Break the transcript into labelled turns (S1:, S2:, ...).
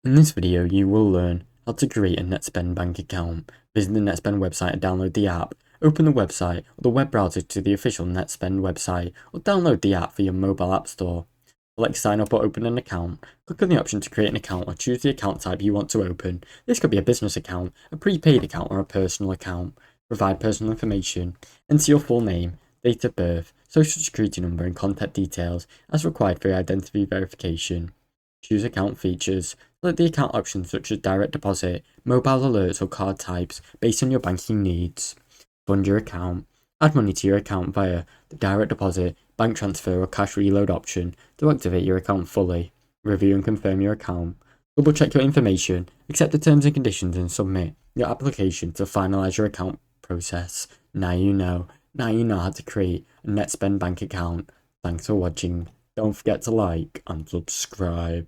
S1: In this video, you will learn how to create a Netspend Bank account. Visit the Netspend website and download the app. Open the website or the web browser to the official Netspend website, or download the app for your mobile app store. Select sign up or open an account. Click on the option to create an account or choose the account type you want to open. This could be a business account, a prepaid account, or a personal account. Provide personal information. Enter your full name, date of birth, social security number, and contact details as required for your identity verification. Choose account features. Select the account options such as direct deposit, mobile alerts, or card types based on your banking needs. Fund your account. Add money to your account via the direct deposit, bank transfer, or cash reload option to activate your account fully. Review and confirm your account. Double check your information, accept the terms and conditions, and submit your application to finalize your account process. Now you know. Now you know how to create a Netspend Bank account. Thanks for watching. Don't forget to like and subscribe.